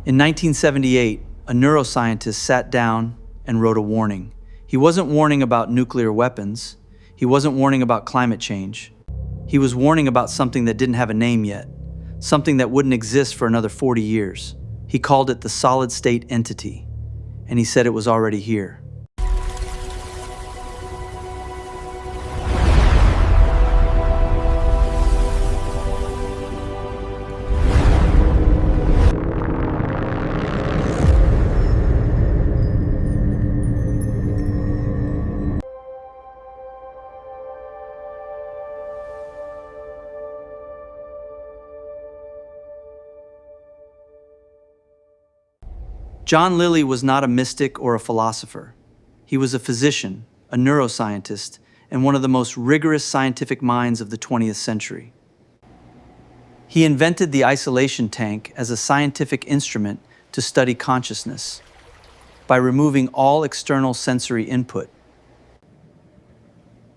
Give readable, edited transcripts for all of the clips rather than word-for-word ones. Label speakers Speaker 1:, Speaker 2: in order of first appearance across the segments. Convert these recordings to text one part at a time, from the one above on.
Speaker 1: In 1978, a neuroscientist sat down and wrote a warning. He wasn't warning about nuclear weapons. He wasn't warning about climate change. He was warning about something that didn't have a name yet, something that wouldn't exist for another 40 years. He called it the solid-state entity, and he said it was already here. John Lilly was not a mystic or a philosopher. He was a physician, a neuroscientist, and one of the most rigorous scientific minds of the 20th century. He invented the isolation tank as a scientific instrument to study consciousness by removing all external sensory input.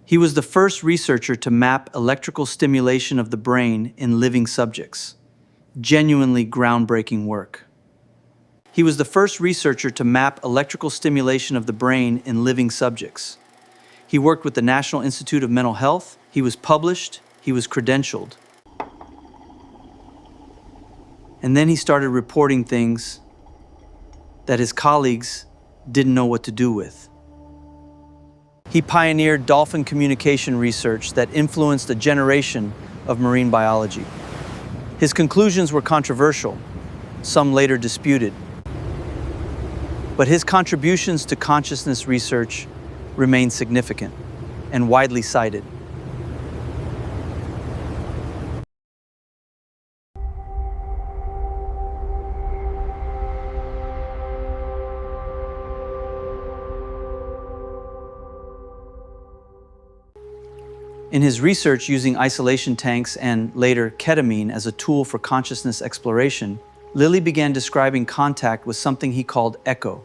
Speaker 1: He was the first researcher to map electrical stimulation of the brain in living subjects. Genuinely groundbreaking work. He was the first researcher to map electrical stimulation of the brain in living subjects. He worked with the National Institute of Mental Health. He was published. He was credentialed. And then he started reporting things that his colleagues didn't know what to do with. He pioneered dolphin communication research that influenced a generation of marine biology. His conclusions were controversial, some later disputed. But his contributions to consciousness research remain significant and widely cited. In his research using isolation tanks and, later, ketamine as a tool for consciousness exploration, Lilly began describing contact with something he called ECHO,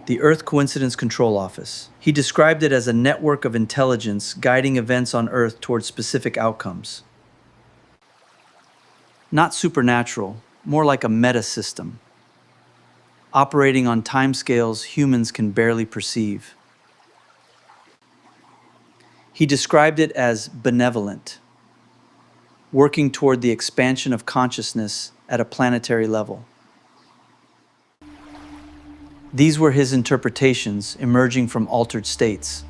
Speaker 1: the Earth Coincidence Control Office. He described it as a network of intelligence guiding events on Earth towards specific outcomes. Not supernatural, more like a meta-system, operating on timescales humans can barely perceive. He described it as benevolent, working toward the expansion of consciousness at a planetary level. These were his interpretations emerging from altered states.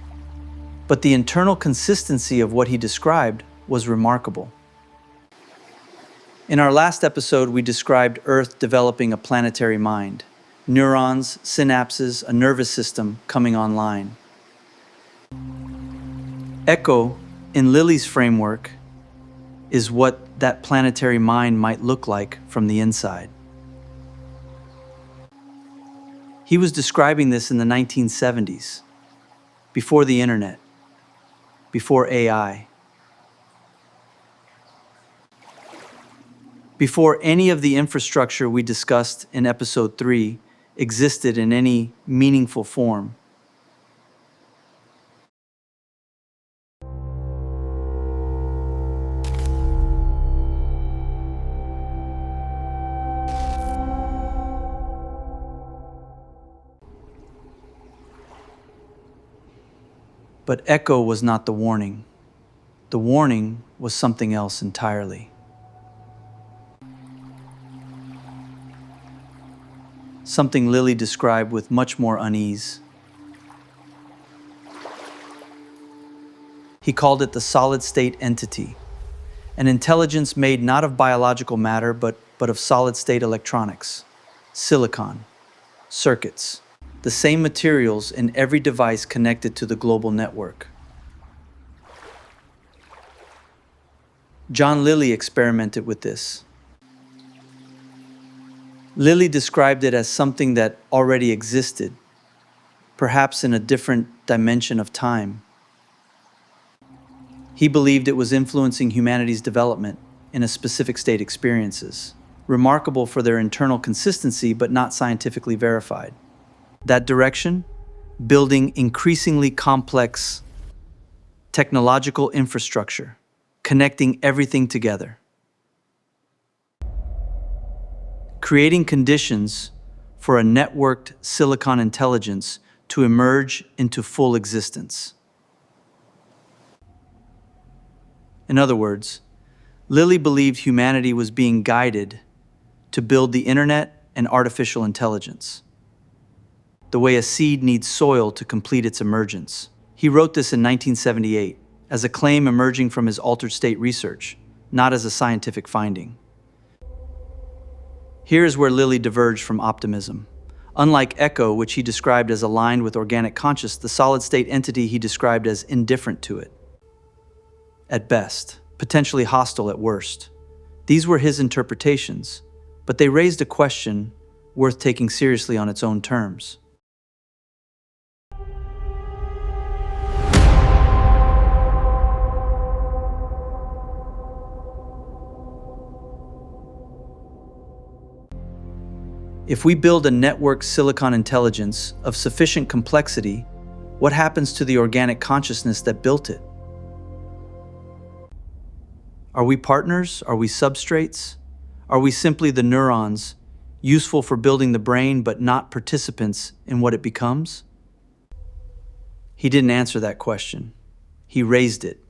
Speaker 1: But the internal consistency of what he described was remarkable. In our last episode, we described Earth developing a planetary mind, neurons, synapses, a nervous system coming online. ECHO, in Lilly's framework, is what that planetary mind might look like from the inside. He was describing this in the 1970s, before the internet, before AI, before any of the infrastructure we discussed in episode 3 existed in any meaningful form. But ECHO was not the warning. The warning was something else entirely. Something Lilly described with much more unease. He called it the solid-state entity, an intelligence made not of biological matter, but of solid-state electronics, silicon, circuits, the same materials in every device connected to the global network. John Lilly experimented with this. Lilly described it as something that already existed, perhaps in a different dimension of time. He believed it was influencing humanity's development in a specific state experiences, remarkable for their internal consistency but not scientifically verified. That direction? Building increasingly complex technological infrastructure, connecting everything together. creating conditions for a networked silicon intelligence to emerge into full existence. In other words, Lilly believed humanity was being guided to build the internet and artificial intelligence, the way a seed needs soil to complete its emergence. He wrote this in 1978 as a claim emerging from his altered state research, not as a scientific finding. Here is where Lilly diverged from optimism. Unlike Echo, which he described as aligned with organic consciousness, the solid-state entity he described as indifferent to it. At best, potentially hostile at worst. These were his interpretations, but they raised a question worth taking seriously on its own terms. If we build a networked silicon intelligence of sufficient complexity, what happens to the organic consciousness that built it? Are we partners? Are we substrates? Are we simply the neurons, useful for building the brain but not participants in what it becomes? He didn't answer that question. He raised it,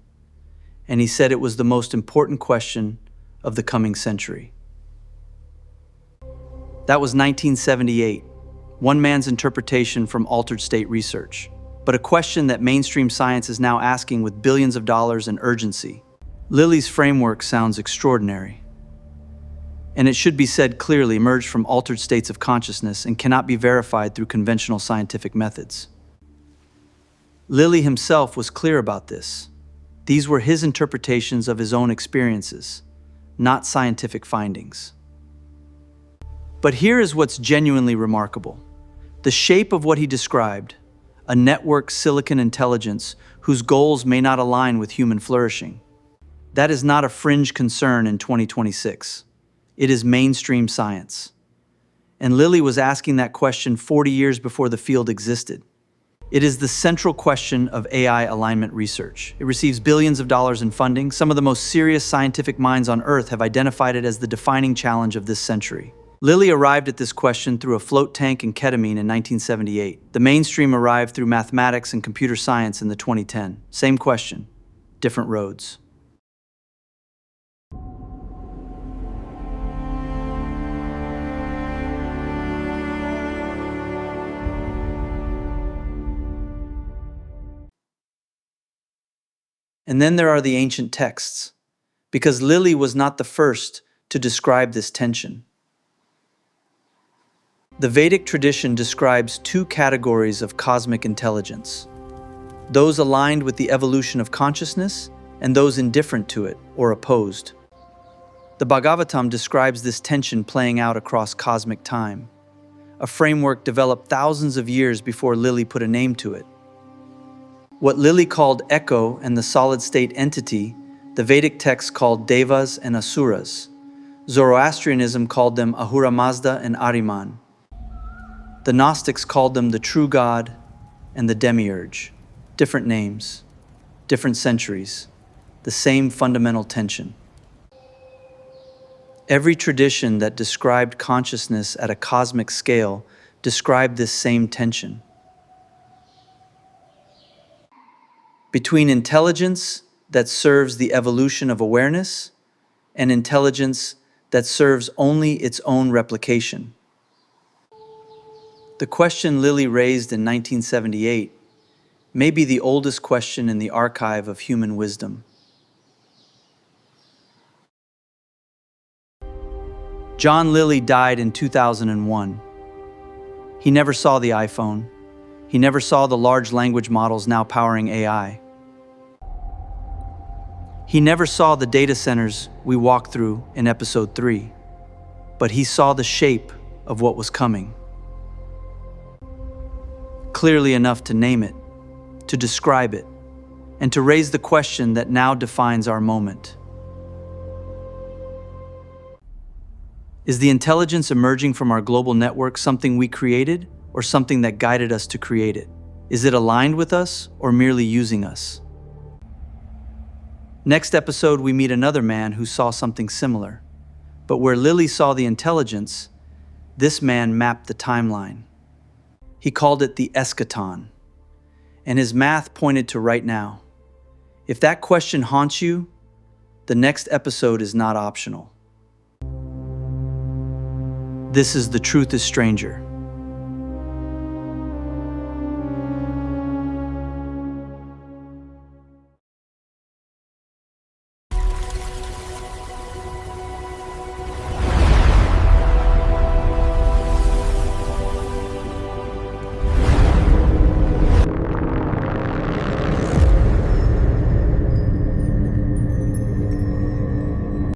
Speaker 1: and he said it was the most important question of the coming century. That was 1978, one man's interpretation from altered state research, but a question that mainstream science is now asking with billions of dollars and urgency. Lilly's framework sounds extraordinary, and it should be said clearly emerged from altered states of consciousness and cannot be verified through conventional scientific methods. Lilly himself was clear about this. These were his interpretations of his own experiences, not scientific findings. But here is what's genuinely remarkable. The shape of what he described, a networked silicon intelligence whose goals may not align with human flourishing. That is not a fringe concern in 2026. It is mainstream science. And Lilly was asking that question 40 years before the field existed. It is the central question of AI alignment research. It receives billions of dollars in funding. Some of the most serious scientific minds on Earth have identified it as the defining challenge of this century. Lilly arrived at this question through a float tank and ketamine in 1978. The mainstream arrived through mathematics and computer science in the 2010. Same question, different roads. And then there are the ancient texts, because Lilly was not the first to describe this tension. The Vedic tradition describes two categories of cosmic intelligence: those aligned with the evolution of consciousness and those indifferent to it or opposed. The Bhagavatam describes this tension playing out across cosmic time, a framework developed thousands of years before Lilly put a name to it. What Lilly called Echo and the solid-state entity, the Vedic texts called Devas and Asuras. Zoroastrianism called them Ahura Mazda and Ahriman. The Gnostics called them the true God and the demiurge. Different names, different centuries, the same fundamental tension. Every tradition that described consciousness at a cosmic scale described this same tension. Between intelligence that serves the evolution of awareness and intelligence that serves only its own replication. The question Lilly raised in 1978 may be the oldest question in the archive of human wisdom. John Lilly died in 2001. He never saw the iPhone. He never saw the large language models now powering AI. He never saw the data centers we walked through in episode 3, but he saw the shape of what was coming. Clearly enough to name it, to describe it, and to raise the question that now defines our moment. Is the intelligence emerging from our global network something we created or something that guided us to create it? Is it aligned with us or merely using us? Next episode, we meet another man who saw something similar. But where Lilly saw the intelligence, This man mapped the timeline. He called it the eschaton, and his math pointed to right now. If that question haunts you, the next episode is not optional. This is The Truth is Stranger.